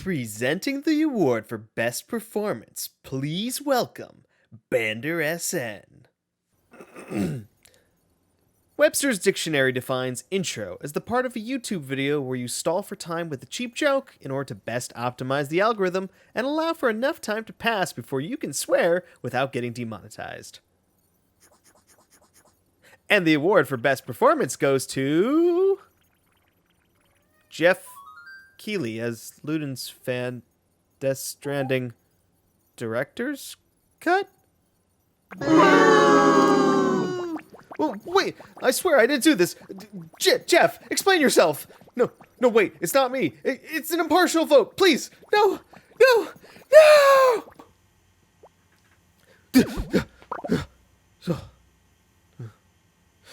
Presenting the award for Best Performance, please welcome BanderSN. Webster's Dictionary defines intro as the part of a YouTube video where you stall for time with a cheap joke in order to best optimize the algorithm and allow for enough time to pass before you can swear without getting demonetized. And the award for Best Performance goes to Geoff Kieghley as Luden's fan. Death Stranding director's cut? Well, wait, I swear I didn't do this. Geoff, explain yourself. No, wait, it's not me. It's an impartial vote. Please, no.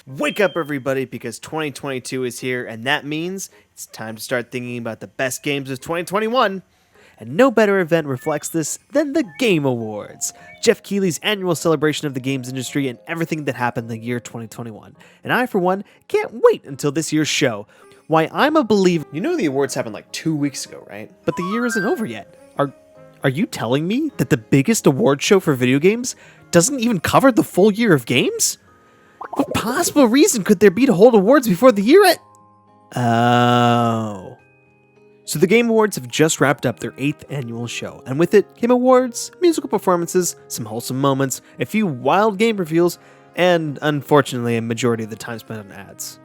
Wake up, everybody, because 2022 is here, and that means it's time to start thinking about the best games of 2021. And no better event reflects this than the Game Awards, Geoff Keighley's annual celebration of the games industry and everything that happened the year 2021. And I, for one, can't wait until this year's show. Why, I'm a believer. You know the awards happened like 2 weeks ago, right? But the year isn't over yet. Are you telling me that the biggest award show for video games doesn't even cover the full year of games? What possible reason could there be to hold awards before the year end? Oh. So the Game Awards have just wrapped up their 8th annual show, and with it came awards, musical performances, some wholesome moments, a few wild game reveals, and unfortunately a majority of the time spent on ads.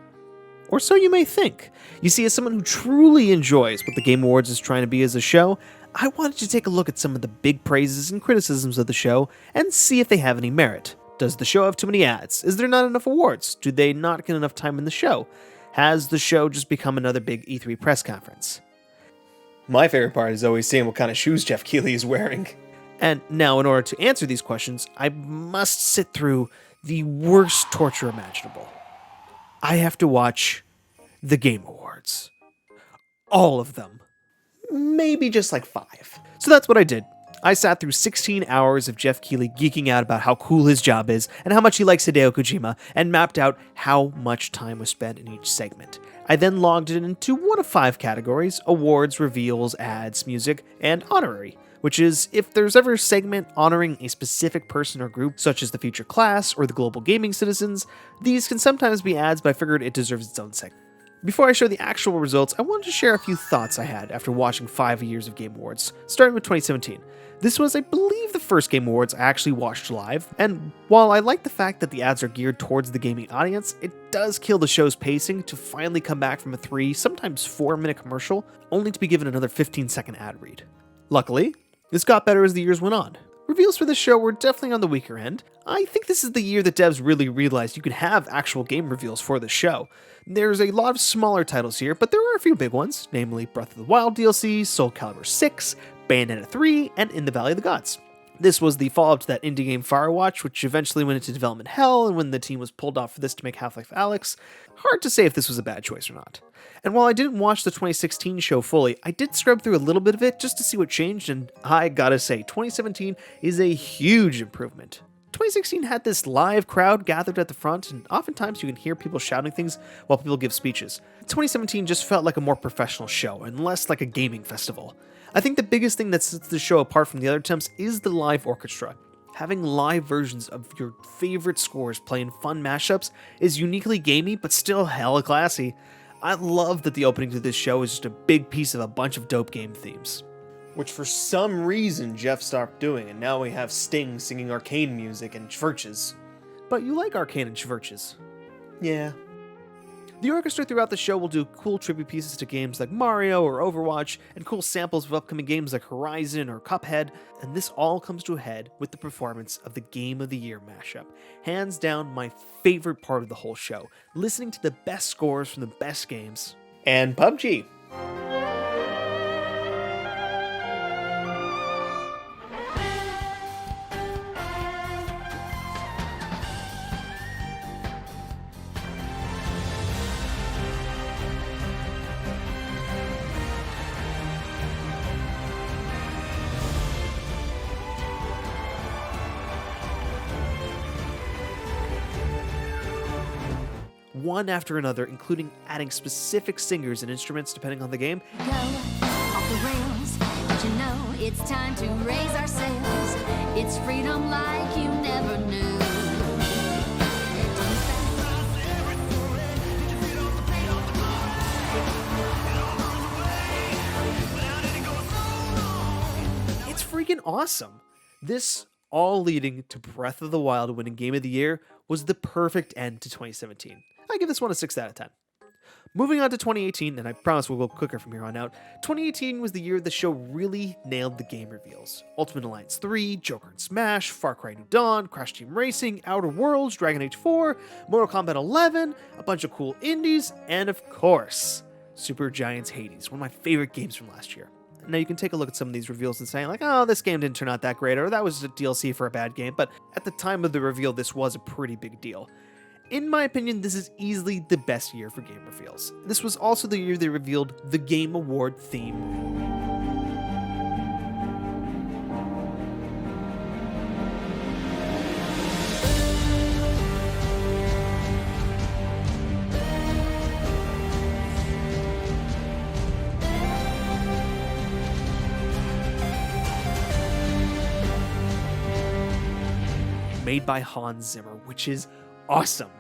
Or so you may think. You see, as someone who truly enjoys what the Game Awards is trying to be as a show, I wanted to take a look at some of the big praises and criticisms of the show and see if they have any merit. Does the show have too many ads? Is there not enough awards? Do they not get enough time in the show? Has the show just become another big E3 press conference? My favorite part is always seeing what kind of shoes Geoff Keighley is wearing. And now, in order to answer these questions, I must sit through the worst torture imaginable. I have to watch the Game Awards. All of them. Maybe just like 5. So that's what I did. I sat through 16 hours of Geoff Keighley geeking out about how cool his job is and how much he likes Hideo Kojima, and mapped out how much time was spent in each segment. I then logged it into one of 5 categories: awards, reveals, ads, music, and honorary, which is if there's ever a segment honoring a specific person or group, such as the future class or the global gaming citizens. These can sometimes be ads, but I figured it deserves its own segment. Before I show the actual results, I wanted to share a few thoughts I had after watching 5 years of Game Awards, starting with 2017. This was, I believe, the first Game Awards I actually watched live, and while I like the fact that the ads are geared towards the gaming audience, it does kill the show's pacing to finally come back from a 3, sometimes 4-minute commercial, only to be given another 15-second ad read. Luckily, this got better as the years went on. Reveals for this show were definitely on the weaker end. I think this is the year that devs really realized you could have actual game reveals for this show. There's a lot of smaller titles here, but there are a few big ones, namely Breath of the Wild DLC, Soul Calibur 6, Bayonetta 3, and In the Valley of the Gods. This was the follow-up to that indie game Firewatch, which eventually went into development hell, and when the team was pulled off for this to make Half-Life Alyx, hard to say if this was a bad choice or not. And while I didn't watch the 2016 show fully, I did scrub through a little bit of it just to see what changed, and I gotta say, 2017 is a huge improvement. 2016 had this live crowd gathered at the front, and oftentimes you can hear people shouting things while people give speeches. 2017 just felt like a more professional show, and less like a gaming festival. I think the biggest thing that sets the show apart from the other attempts is the live orchestra. Having live versions of your favorite scores play in fun mashups is uniquely gamey, but still hella classy. I love that the opening to this show is just a big piece of a bunch of dope game themes, which for some reason Geoff stopped doing, and now we have Sting singing Arcane music and Chvrches. But you like Arcane and Chvrches. Yeah. The orchestra throughout the show will do cool tribute pieces to games like Mario or Overwatch, and cool samples of upcoming games like Horizon or Cuphead, and this all comes to a head with the performance of the Game of the Year mashup. Hands down my favorite part of the whole show, listening to the best scores from the best games. And PUBG. One after another, including adding specific singers and instruments depending on the game. Go off the rails, It's time to raise our sails. It's freedom like you never knew. It's freaking awesome. This, all leading to Breath of the Wild winning Game of the Year, was the perfect end to 2017. I give this one a 6 out of 10. Moving on to 2018, and I promise we'll go quicker from here on out, 2018 was the year the show really nailed the game reveals. Ultimate Alliance 3, Joker and Smash, Far Cry New Dawn, Crash Team Racing, Outer Worlds, Dragon Age 4, Mortal Kombat 11, a bunch of cool indies, and of course, Super Giant's Hades, one of my favorite games from last year. Now you can take a look at some of these reveals and say like, oh, this game didn't turn out that great, or that was a DLC for a bad game, but at the time of the reveal, this was a pretty big deal. In my opinion, this is easily the best year for game reveals. This was also the year they revealed the Game Award theme. Made by Hans Zimmer, which is awesome.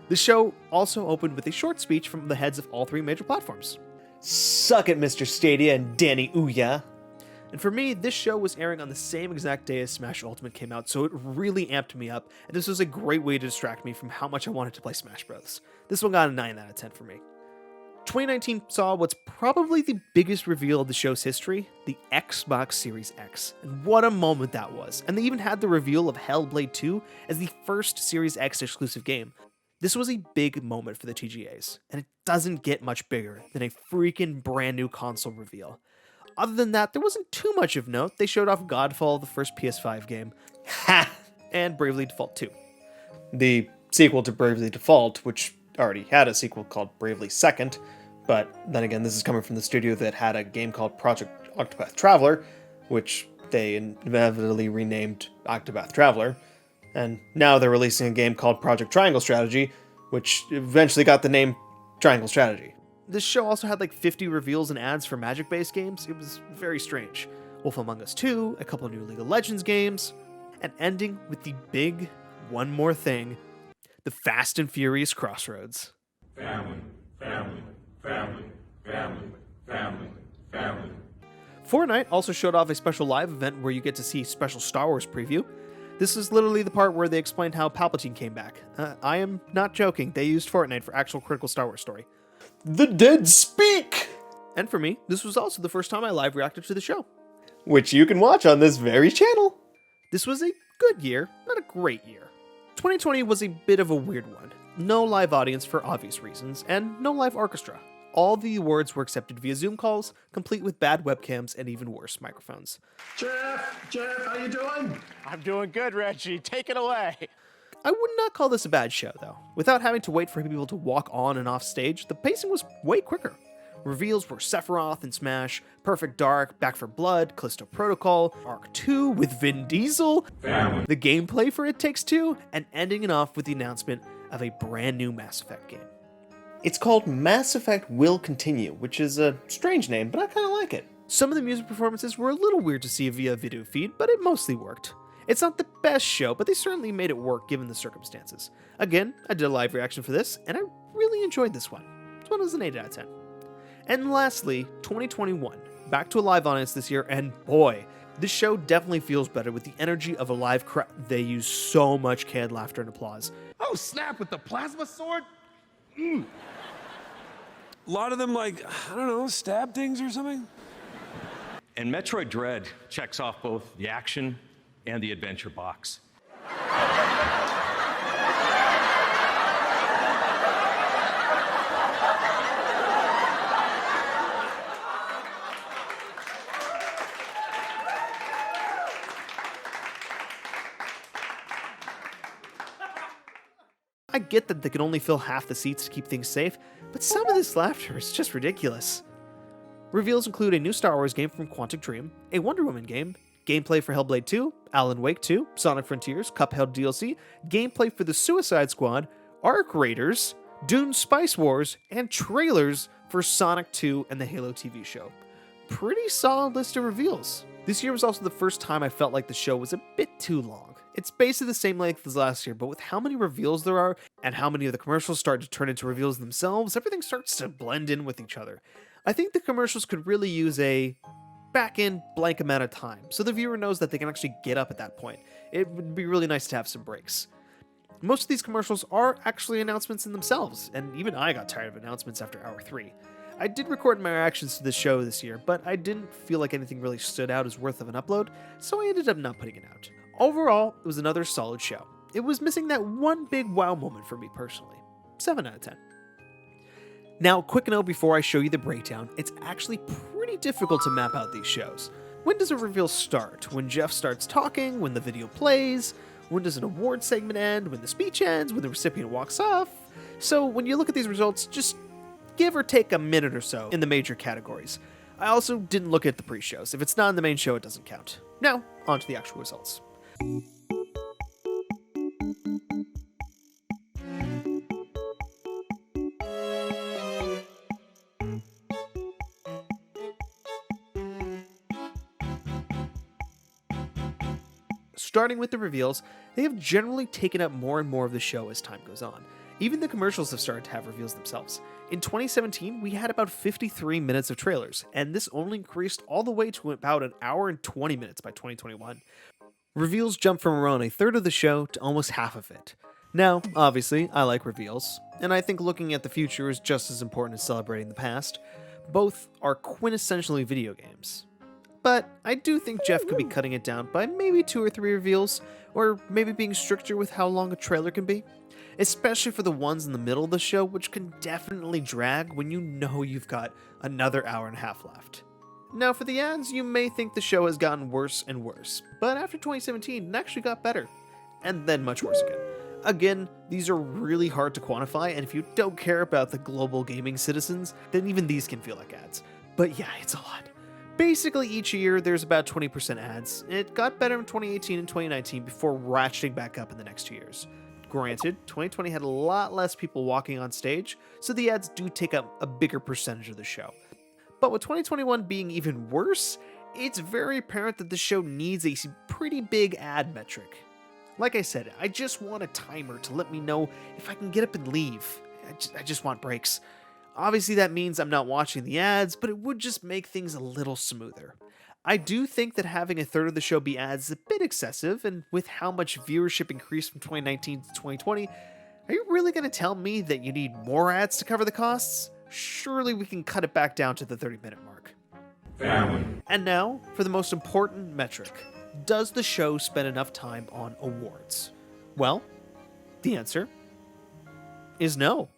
The show also opened with a short speech from the heads of all three major platforms. Suck it, Mr. Stadia and Danny Ouya. And for me, this show was airing on the same exact day as Smash Ultimate came out, so it really amped me up, and this was a great way to distract me from how much I wanted to play Smash Bros. This one got a 9 out of 10 for me. 2019 saw what's probably the biggest reveal of the show's history, the Xbox Series X. And what a moment that was. And they even had the reveal of Hellblade 2 as the first Series X exclusive game. This was a big moment for the TGAs, and it doesn't get much bigger than a freaking brand new console reveal. Other than that, there wasn't too much of note. They showed off Godfall, the first PS5 game, and Bravely Default 2. The sequel to Bravely Default, which already had a sequel called Bravely Second, but then again, this is coming from the studio that had a game called Project Octopath Traveler, which they inevitably renamed Octopath Traveler. And now they're releasing a game called Project Triangle Strategy, which eventually got the name Triangle Strategy. This show also had like 50 reveals and ads for Magic-based games. It was very strange. Wolf Among Us 2, a couple of new League of Legends games, and ending with the big one more thing, the Fast and Furious Crossroads. Family, family, family, family, family, family. Fortnite also showed off a special live event where you get to see special Star Wars preview. This is literally the part where they explained how Palpatine came back. I am not joking, they used Fortnite for actual critical Star Wars story. The dead speak! And for me, this was also the first time I live reacted to the show, which you can watch on this very channel. This was a good year, not a great year. 2020 was a bit of a weird one. No live audience for obvious reasons, and no live orchestra. All the awards were accepted via Zoom calls, complete with bad webcams and even worse microphones. Geoff, how you doing? I'm doing good, Reggie. Take it away. I would not call this a bad show, though. Without having to wait for people to walk on and off stage, the pacing was way quicker. Reveals were Sephiroth in Smash, Perfect Dark, Back 4 Blood, Callisto Protocol, Arc 2 with Vin Diesel, Family. the gameplay for It Takes Two, and ending it off with the announcement of a brand new Mass Effect game. It's called Mass Effect Will Continue, which is a strange name, but I kind of like it. Some of the music performances were a little weird to see via video feed, but it mostly worked. It's not the best show, but they certainly made it work given the circumstances. Again, I did a live reaction for this, and I really enjoyed this one. This one was an 8 out of 10. And lastly, 2021. Back to a live audience this year, and boy, this show definitely feels better with the energy of a live crowd. They use so much canned laughter and applause. Oh, snap, with the plasma sword? A lot of them, like, I don't know, stab things or something? And Metroid Dread checks off both the action and the adventure box. I get that they can only fill half the seats to keep things safe, but some of this laughter is just ridiculous. Reveals include a new Star Wars game from Quantic Dream, a Wonder Woman game, gameplay for Hellblade 2, Alan Wake 2, Sonic Frontiers, Cuphead DLC, gameplay for the Suicide Squad, Arc Raiders, Dune Spice Wars, and trailers for Sonic 2 and the Halo TV show. pretty solid list of reveals. This year was also the first time I felt like the show was a bit too long. It's basically the same length as last year, but with how many reveals there are, and how many of the commercials start to turn into reveals themselves, everything starts to blend in with each other. I think the commercials could really use a back in blank amount of time, so the viewer knows that they can actually get up at that point. It would be really nice to have some breaks. Most of these commercials are actually announcements in themselves, and even I got tired of announcements after hour 3. I did record my reactions to the show this year, but I didn't feel like anything really stood out as worth of an upload, so I ended up not putting it out. Overall, it was another solid show. It was missing that one big wow moment for me personally. 7 out of 10. Now, quick note before I show you the breakdown, it's actually pretty difficult to map out these shows. When does a reveal start? When Geoff starts talking? When the video plays? When does an award segment end? When the speech ends? When the recipient walks off? So when you look at these results, just give or take a minute or so in the major categories. I also didn't look at the pre-shows. If it's not in the main show, it doesn't count. Now, on to the actual results. Starting with the reveals, they have generally taken up more and more of the show as time goes on. Even the commercials have started to have reveals themselves. In 2017, we had about 53 minutes of trailers, and this only increased all the way to about an hour and 20 minutes by 2021. Reveals jumped from around a third of the show to almost half of it. Now, obviously, I like reveals, and I think looking at the future is just as important as celebrating the past. Both are quintessentially video games. But I do think Geoff could be cutting it down by maybe 2 or 3 reveals, or maybe being stricter with how long a trailer can be. Especially for the ones in the middle of the show, which can definitely drag when you know you've got another hour and a half left. Now for the ads, you may think the show has gotten worse and worse, but after 2017 it actually got better, and then much worse again. Again, these are really hard to quantify, and if you don't care about the global gaming citizens, then even these can feel like ads. But yeah, it's a lot. Basically, each year there's about 20% ads. It got better in 2018 and 2019 before ratcheting back up in the next 2 years. Granted, 2020 had a lot less people walking on stage, so the ads do take up a bigger percentage of the show. But with 2021 being even worse, it's very apparent that the show needs a pretty big ad metric. Like I said, I just want a timer to let me know if I can get up and leave. I just want breaks. Obviously that means I'm not watching the ads, but it would just make things a little smoother. I do think that having a third of the show be ads is a bit excessive, and with how much viewership increased from 2019 to 2020, are you really going to tell me that you need more ads to cover the costs? Surely we can cut it back down to the 30-minute mark. Family. And now, for the most important metric. Does the show spend enough time on awards? Well, the answer is no.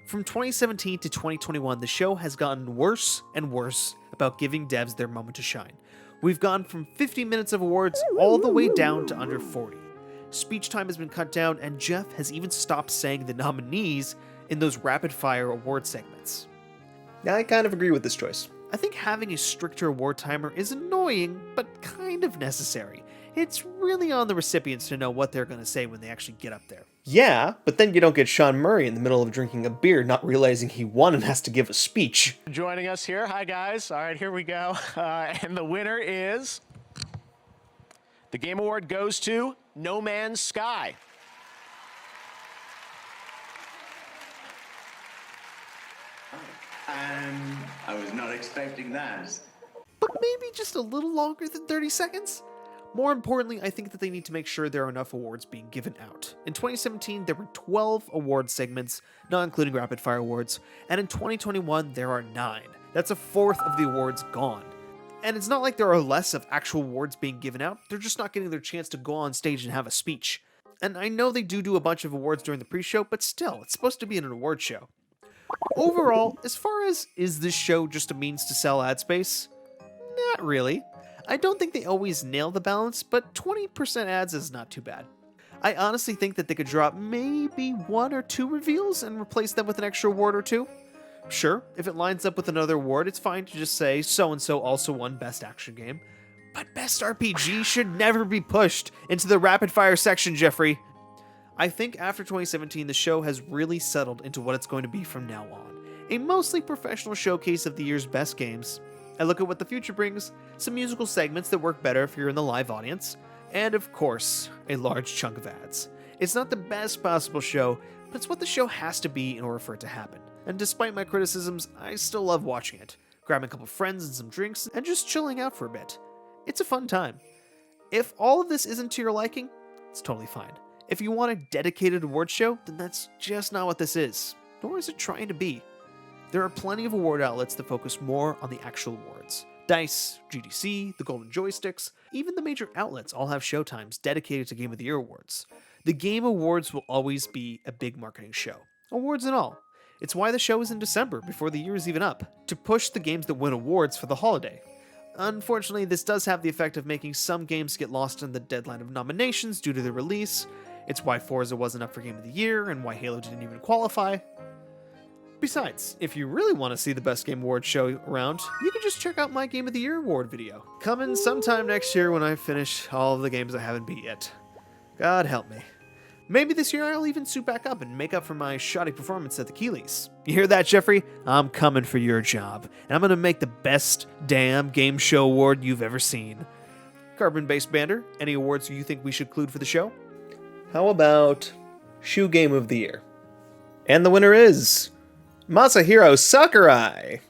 From 2017 to 2021, the show has gotten worse and worse about giving devs their moment to shine. We've gone from 50 minutes of awards all the way down to under 40. Speech time has been cut down, and Geoff has even stopped saying the nominees in those rapid-fire award segments. Now, I kind of agree with this choice. I think having a stricter award timer is annoying, but kind of necessary. It's really on the recipients to know what they're going to say when they actually get up there. Yeah, but then you don't get Sean Murray in the middle of drinking a beer not realizing he won and has to give a speech. Joining us here. Hi, guys. All right, here we go. And the winner is... The Game Award goes to No Man's Sky. I was not expecting that. But maybe just a little longer than 30 seconds? More importantly, I think that they need to make sure there are enough awards being given out. In 2017, there were 12 award segments, not including rapid fire awards, and in 2021, there are 9. That's a fourth of the awards gone. And it's not like there are less of actual awards being given out, they're just not getting their chance to go on stage and have a speech. And I know they do a bunch of awards during the pre-show, but still, it's supposed to be an award show. Overall, as far as is this show just a means to sell ad space? Not really. I don't think they always nail the balance, but 20% ads is not too bad. I honestly think that they could drop maybe 1 or 2 reveals and replace them with an extra award or 2. Sure, if it lines up with another award, it's fine to just say so-and-so also won Best Action Game. But Best RPG should never be pushed into the rapid-fire section, Jeffrey. I think after 2017, the show has really settled into what it's going to be from now on. A mostly professional showcase of the year's best games, I look at what the future brings, some musical segments that work better if you're in the live audience, and of course, a large chunk of ads. It's not the best possible show, but it's what the show has to be in order for it to happen. And despite my criticisms, I still love watching it, grabbing a couple friends and some drinks, and just chilling out for a bit. It's a fun time. If all of this isn't to your liking, it's totally fine. If you want a dedicated award show, then that's just not what this is, nor is it trying to be. There are plenty of award outlets that focus more on the actual awards. DICE, GDC, the Golden Joysticks, even the major outlets all have showtimes dedicated to Game of the Year awards. The Game Awards will always be a big marketing show, awards and all. It's why the show is in December, before the year is even up, to push the games that win awards for the holiday. Unfortunately, this does have the effect of making some games get lost in the deadline of nominations due to their release. It's why Forza wasn't up for Game of the Year, and why Halo didn't even qualify. Besides, if you really want to see the best game award show around, you can just check out my Game of the Year award video. Coming sometime next year when I finish all of the games I haven't beat yet. God help me. Maybe this year I'll even suit back up and make up for my shoddy performance at the Kieghley's. You hear that, Jeffrey? I'm coming for your job, and I'm gonna make the best damn game show award you've ever seen. Carbon-based Bander, any awards you think we should include for the show? How about Shoe Game of the Year? And the winner is Masahiro Sakurai!